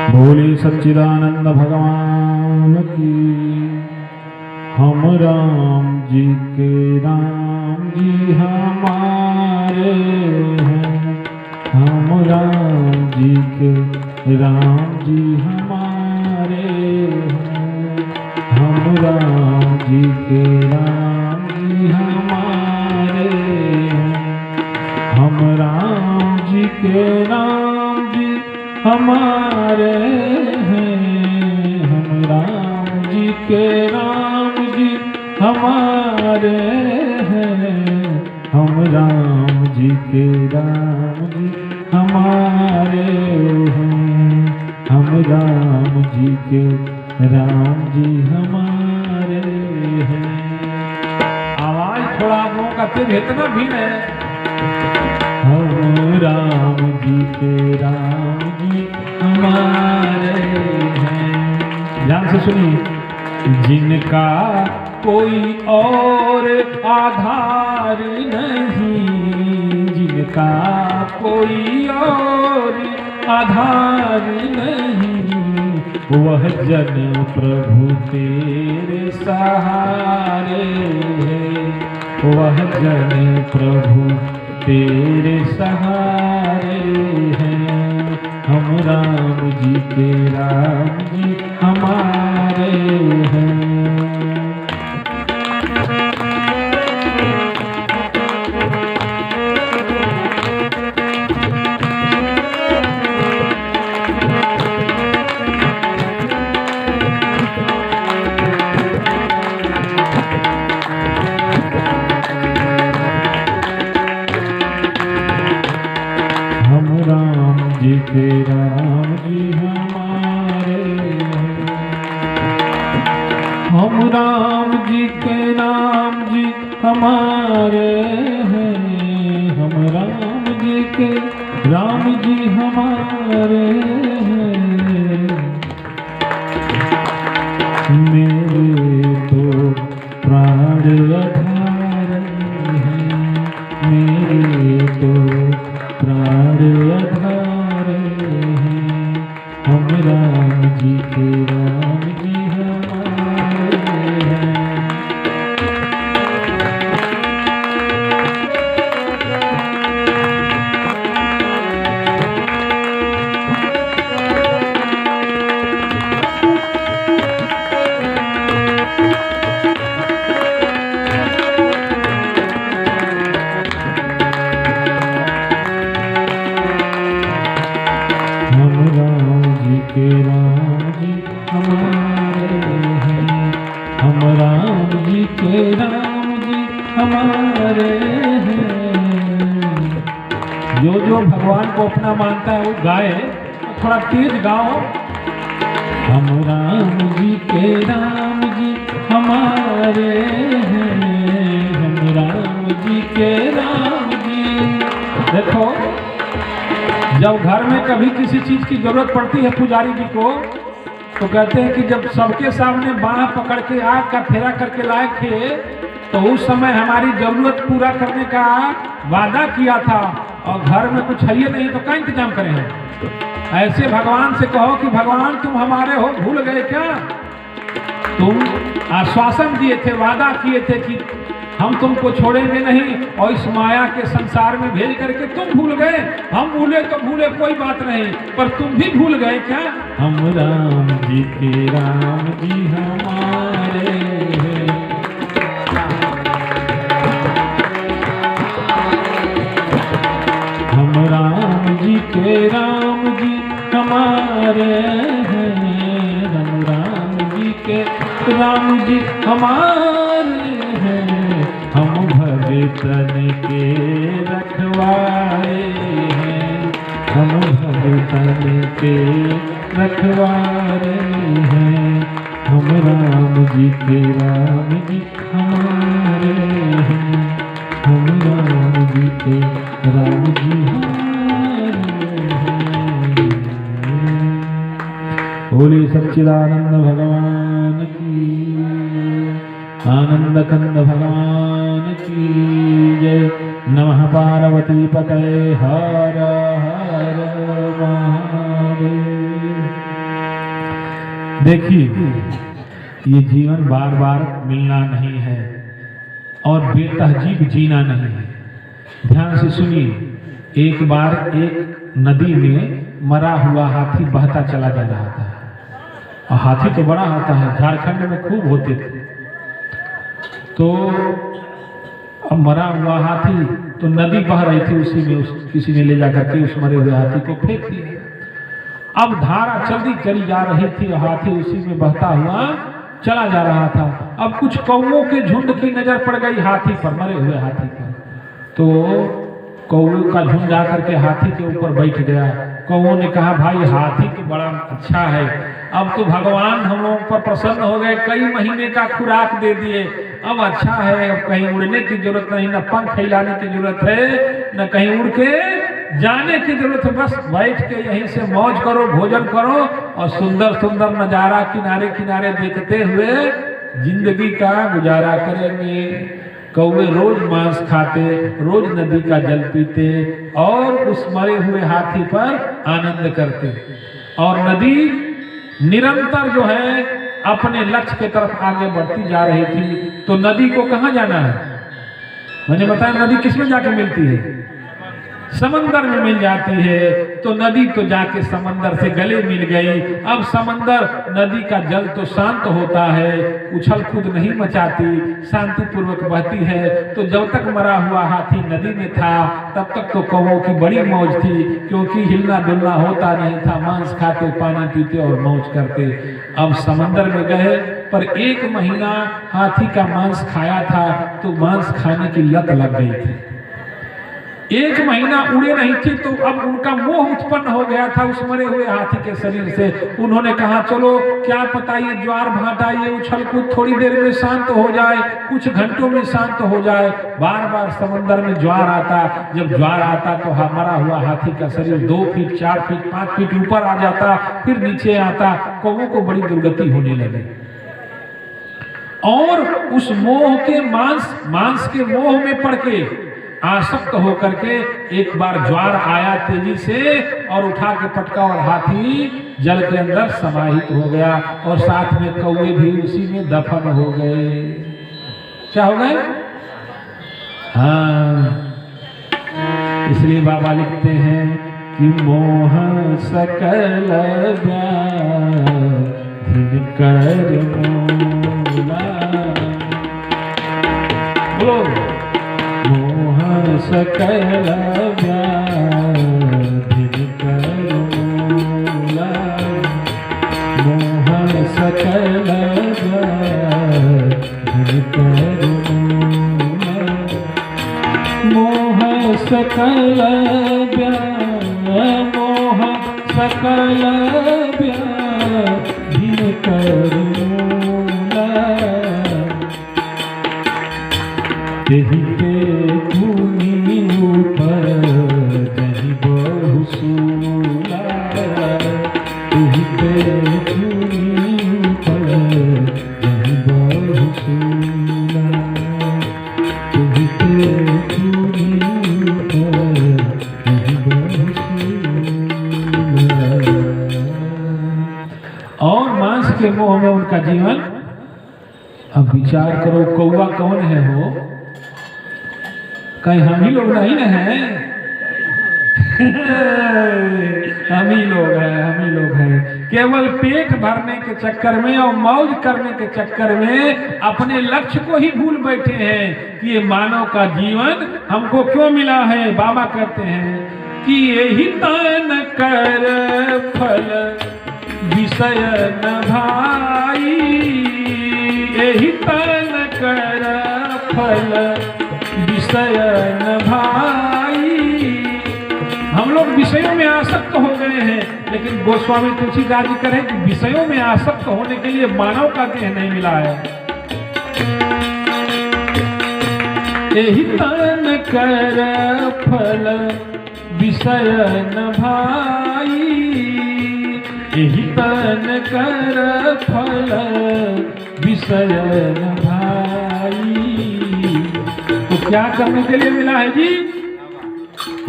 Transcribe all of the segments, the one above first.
बोले सच्चिदानंद भगवान की। हम राम जी के राम जी हमारे हैं, हम राम जी के राम जी हमारे हैं, हम राम जी के राम जी हमारे हैं, हम राम जी के राम जी हमारे हैं, हम राम जी के राम जी हमारे हैं, हम राम जी के राम जी हमारे हैं, हम राम जी के राम जी हमारे हैं। आवाज थोड़ा आप लोगों का तेज इतना भी है। हम राम जी के राम जी हमारे हैं। ध्यान से सुनिए। जिनका कोई और आधार नहीं, जिनका कोई और आधार नहीं, वह जन प्रभु तेरे सहारे है, वह जन प्रभु तेरे सहारे हैं, हम राम जी के राम जी हमारे हैं। जी के राम जी हमारे हैं, हम राम जी के राम जी हमारे हैं, हम राम जी के राम जी हमारे हैं। मेरे तो प्राण आधार हैं, मेरे तो प्राण आधार, हम राम जी के राम जी हमारे हैं। के राम जी हमारे हैं, हम राम जी के राम जी हमारे हैं। जो भगवान को अपना मानता है वो गाए, थोड़ा तेज गाओ। हम राम जी के राम जी हमारे हैं, हम राम जी के राम जी। देखो, जब घर में कभी किसी चीज की जरूरत पड़ती है पुजारी जी को, तो कहते हैं कि जब सबके सामने बाह पकड़ के आग का फेरा करके लाए थे, तो उस समय हमारी जरूरत पूरा करने का वादा किया था, और घर में कुछ है ही नहीं तो क्या इंतजाम करें हम। ऐसे भगवान से कहो कि भगवान तुम हमारे हो, भूल गए क्या? तुम आश्वासन दिए थे, वादा किए थे कि हम तुमको छोड़ेंगे नहीं, और इस माया के संसार में भेज करके तुम भूल गए। हम भूले तो भूले, कोई बात नहीं, पर तुम भी भूल गए क्या? हम राम जी के राम जी हमारे हैं, हम राम जी के राम जी हमारे हैं, हम राम जी के राम जी हमारे हैं, हम भगतन के रखवारे हैं, हम भगतन के रखवारे हैं, हम राम जी के राम जी हमारे हैं, हम राम जी के राम जी हमारे हैं। बोले सच्चिदानंद भगवान की, आनंद कंद भगवान की जय। नमः पार्वती पतये हर हर महादेव। देखिए, ये जीवन बार बार मिलना नहीं है और बेतहजीब जीना नहीं है। ध्यान से सुनिए। एक बार एक नदी में मरा हुआ हाथी बहता चला जा रहा था, और हाथी तो बड़ा होता है, झारखंड में खूब होते थे। तो अब मरा हुआ हाथी, तो नदी बह रही थी, उसी में किसी ने ले जाकर के उस मरे हुए हाथी को फेंक दिया। अब धारा जल्दी चली जा रही थी और हाथी उसी में बहता हुआ चला जा रहा था। अब कुछ कौवों के झुंड की नजर पड़ गई हाथी पर, मरे हुए हाथी पर। तो कौवों का झुंड जाकर के हाथी के ऊपर बैठ गया। कौवों ने कहा, भाई हाथी तो बड़ा अच्छा है, अब तो भगवान हम लोगों पर प्रसन्न हो गए, कई महीने का खुराक दे दिए, अब अच्छा है, अब कहीं उड़ने की जरूरत नहीं, न पंख फैलाने की जरूरत है, न कहीं उड़ के जाने की जरूरत है, बस बैठ के यहीं से मौज करो, भोजन करो और सुंदर सुंदर नजारा किनारे किनारे देखते हुए जिंदगी का गुजारा करेंगे। कौवे रोज मांस खाते, रोज नदी का जल पीते और उस मरे हुए हाथी पर आनंद करते। और नदी निरंतर जो है अपने लक्ष्य की तरफ आगे बढ़ती जा रही थी। तो नदी को कहाँ जाना है? मैंने बताया नदी किसमें जाके मिलती है? समंदर में मिल जाती है। तो नदी तो जाके समंदर से गले मिल गई। अब समंदर नदी का जल तो शांत होता है, उछल कूद नहीं मचाती, शांति पूर्वक बहती है। तो जब तक मरा हुआ हाथी नदी में था तब तक तो कौवों की बड़ी मौज थी, क्योंकि हिलना डुलना होता नहीं था, मांस खाते, पानी पीते और मौज करते। अब समंदर में गए, पर 1 महीना हाथी का मांस खाया था तो मांस खाने की लत लग गई थी। 1 महीना उड़े नहीं थे तो अब उनका मोह उत्पन्न हो गया था उस मरे हुए हाथी के शरीर से। उन्होंने कहा, चलो क्या पता ये ज्वार भाटा, ये उछल कूद थोड़ी देर में शांत हो जाए, कुछ घंटों में शांत हो जाए। बार बार समंदर में ज्वार आता, जब ज्वार आता तो मरा हुआ हाथी का शरीर 2 फीट, 4 फीट, 5 फीट ऊपर आ जाता, फिर नीचे आता। कौवों को बड़ी दुर्गति होने लगी और उस मोह के मांस के मोह में पड़ के आसक्त होकर के एक बार ज्वार आया तेजी से और उठा के पटका और हाथी जल के अंदर समाहित हो गया और साथ में कौवे भी उसी में दफन हो गए। क्या हो गए? हाँ, इसलिए बाबा लिखते हैं कि मोह सकल व्याधि कर मोला। बोलो, मोह सकल व्याधि कर मोला, मोह सकल व्याधि कर मोला, मोह सकल मोह सकल व्याधि कर मोला, तेहि पे भूमि ऊपर जहि बहु सूला, तेहि पे भूमि ऊपर जहि बहु सूला, तेहि पे भूमि ऊपर जहि बहु सूला। और मांस के मोह में उनका जीवन। अब विचार करो, कौवा कौन है हो? कहीं हम ही लोग नहीं न हैं? हम ही लोग हैं, हम ही लोग हैं। केवल पेट भरने के चक्कर में और मौज करने के चक्कर में अपने लक्ष्य को ही भूल बैठे हैं कि ये मानव का जीवन हमको क्यों मिला है। बाबा कहते हैं कि यही तन कर फल विषय न भाई, यही तन कर फल विषय न भाई। हम लोग विषयों में आसक्त हो गए हैं, लेकिन गोस्वामी तुलसीदास जी करें कि विषयों में आसक्त होने के लिए मानव का देह नहीं मिला है। यही तन कर फल विषय न भाई, यही तन कर फल विषय न भाई। तो क्या करने के लिए मिला है जी?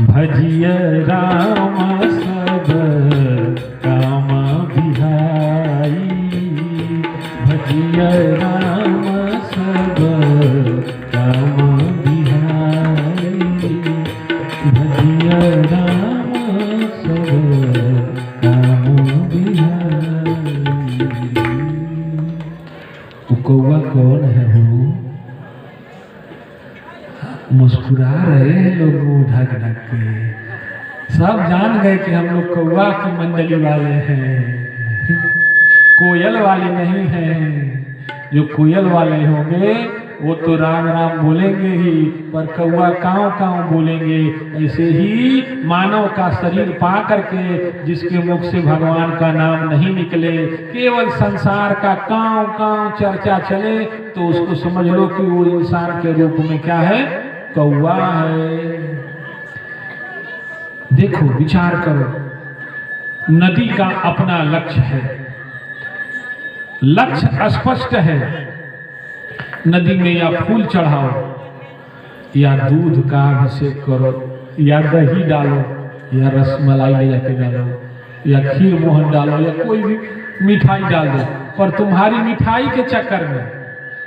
भजिय राम सब काम बिहाई, मुस्कुरा रहे हैं लोग मुंह ढक ढक के। सब जान गए कि हम लोग कौवा की मंडली वाले हैं, कोयल वाले नहीं हैं। जो कोयल वाले होंगे वो तो राम राम बोलेंगे ही, पर कौवा काँव काँव बोलेंगे। ऐसे ही मानव का शरीर पा करके जिसके मुख से भगवान का नाम नहीं निकले, केवल संसार का काँव काँव चर्चा चले, तो उसको समझ लो कि वो इंसान के रूप में क्या है, कौवा है। देखो, विचार करो, नदी का अपना लक्ष्य है, लक्ष्य स्पष्ट है। नदी में या फूल चढ़ाओ, या दूध का अभिषेक करो, या दही डालो, या रसमलाई ले जाके डालो, या खीर मोहन डालो, या कोई भी मिठाई डाल दो। पर तुम्हारी मिठाई के चक्कर में,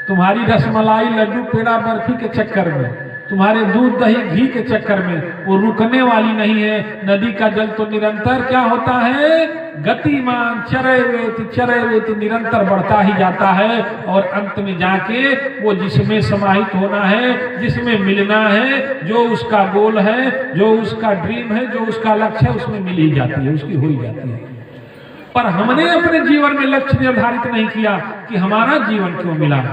तुम्हारी रसमलाई लड्डू पेड़ा बर्फी के चक्कर में, तुम्हारे दूध दही घी के चक्कर में वो रुकने वाली नहीं है। नदी का जल तो निरंतर क्या होता है, गतिमान, चरैवेत निरंतर बढ़ता ही जाता है, और अंत में जाके वो जिसमें समाहित होना है, जिसमें मिलना है, जो उसका गोल है, जो उसका ड्रीम है, जो उसका लक्ष्य है, उसमें मिल ही जाती है, उसकी हो ही जाती है। पर हमने अपने जीवन में लक्ष्य निर्धारित नहीं किया कि हमारा जीवन क्यों मिला,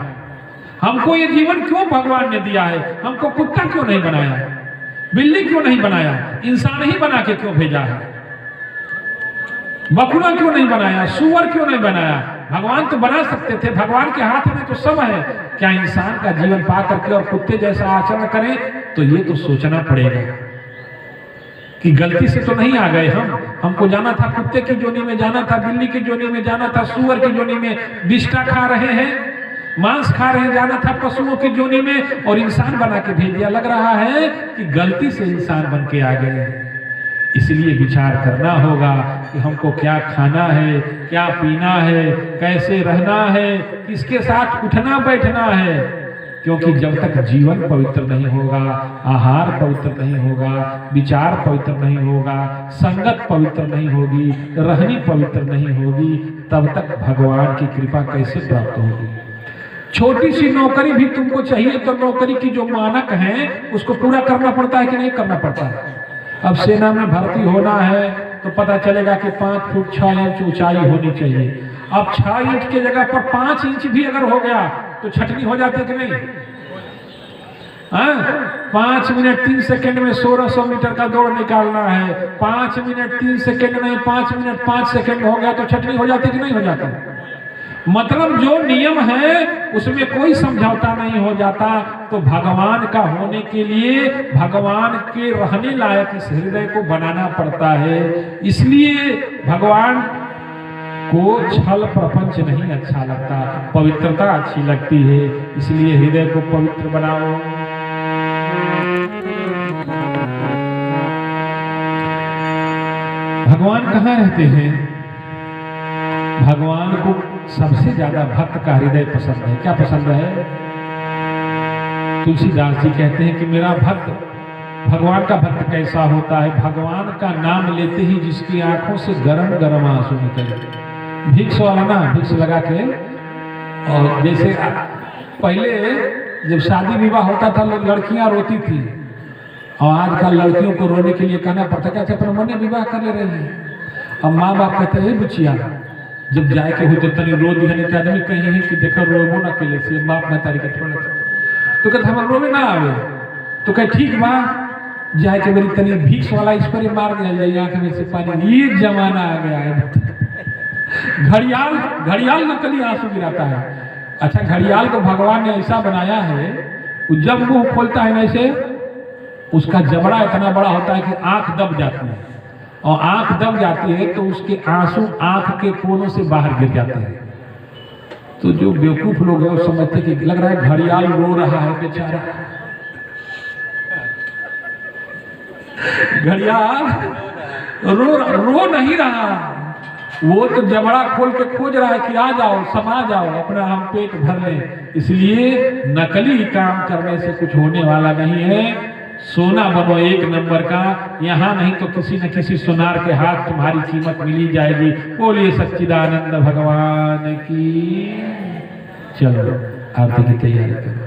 हमको ये जीवन क्यों भगवान ने दिया है, हमको कुत्ता क्यों नहीं बनाया, बिल्ली क्यों नहीं बनाया, इंसान ही बना के क्यों भेजा है, बकरा क्यों नहीं बनाया, सुअर क्यों नहीं बनाया। भगवान तो बना सकते थे, भगवान के हाथ में तो सब है। क्या इंसान का जीवन पा करके और कुत्ते जैसा आचरण करें, तो ये तो सोचना पड़ेगा कि गलती से तो नहीं आ गए हमको जाना था कुत्ते की जोनी में, जाना था बिल्ली की जोनी में, जाना था सुअर की जोनी में, बिष्टा खा रहे हैं, मांस खा रहे हैं, जाना था पशुओं की जोनी में, और इंसान बना के भेज दिया। लग रहा है कि गलती से इंसान बन के आ गए। इसलिए विचार करना होगा कि हमको क्या खाना है, क्या पीना है, कैसे रहना है, किसके साथ उठना बैठना है। क्योंकि जब तक जीवन पवित्र नहीं होगा, आहार पवित्र नहीं होगा, विचार पवित्र नहीं होगा, संगत पवित्र नहीं होगी, रहनी पवित्र नहीं होगी, तब तक भगवान की कृपा कैसे प्राप्त होगी। छोटी सी नौकरी भी तुमको चाहिए तो नौकरी की जो मानक हैं उसको पूरा करना पड़ता है कि नहीं करना पड़ता है। अब सेना में भर्ती होना है तो पता चलेगा कि 5 फुट 6 इंच ऊंचाई होनी चाहिए। अब 6 इंच की जगह पर 5 इंच भी अगर हो गया तो छटनी हो जाती कि नहीं। 5 मिनट 3 सेकंड में 1600 मीटर का दौड़ निकालना है, 5 मिनट 3 सेकंड में 5 मिनट 5 सेकंड हो गया तो छटनी हो जाती कि नहीं हो जाती। मतलब जो नियम है उसमें कोई समझौता नहीं हो जाता। तो भगवान का होने के लिए भगवान के रहने लायक इस हृदय को बनाना पड़ता है। इसलिए भगवान को छल प्रपंच नहीं अच्छा लगता, पवित्रता अच्छी लगती है। इसलिए हृदय को पवित्र बनाओ। भगवान कहाँ रहते हैं? भगवान को सबसे ज्यादा भक्त का हृदय पसंद है। क्या पसंद है? तुलसीदास जी कहते हैं कि मेरा भक्त, भगवान का भक्त कैसा होता है? भगवान का नाम लेते ही जिसकी आंखों से गरम गरम आंसू निकले। भिक्स वाला ना, भिक्स लगा के, और जैसे पहले जब शादी विवाह होता था लड़कियां रोती थी, और आजकल लड़कियों को रोने के लिए कहना पड़ता है अपने मन विवाह कर ले रही है। अब माँ बाप कहते हैं बुचिया जब जाए के होते तनी रो दिहनी के आदमी कहीं है कि देखो रोबो ना केले से बाप ना तारीख थोड़ा तो कहते हम रोवे ना आवे तो कहे ठीक बा जाए के मेरी तनी भिक्स वाला इस पर मार दिया जाए आंख में से पानी। ये जमाना आ गया है। घड़ियाल नकली आंसू गिराता है। अच्छा, घड़ियाल को भगवान ने ऐसा बनाया है, जब मुंह खोलता है ऐसे उसका जबड़ा इतना बड़ा होता है कि आंख दब जाती है, और आंख दब जाती है तो उसके आंसू आंख के कोनों से बाहर गिर जाते हैं। तो जो बेवकूफ लोग हैं वो समझते कि लग रहा है घड़ियाल रो रहा है बेचारा। घड़ियाल रो नहीं रहा, वो तो जबड़ा खोल के खोज रहा है कि आ जाओ, समा जाओ, अपना हम पेट भर लें। इसलिए नकली काम करने से कुछ होने वाला नहीं है। सोना बनो एक नंबर का, यहाँ नहीं तो किसी न किसी सुनार के हाथ तुम्हारी कीमत मिली जाएगी। बोलिए सच्चिदानंद भगवान की। चलो आरती की तैयारी करो।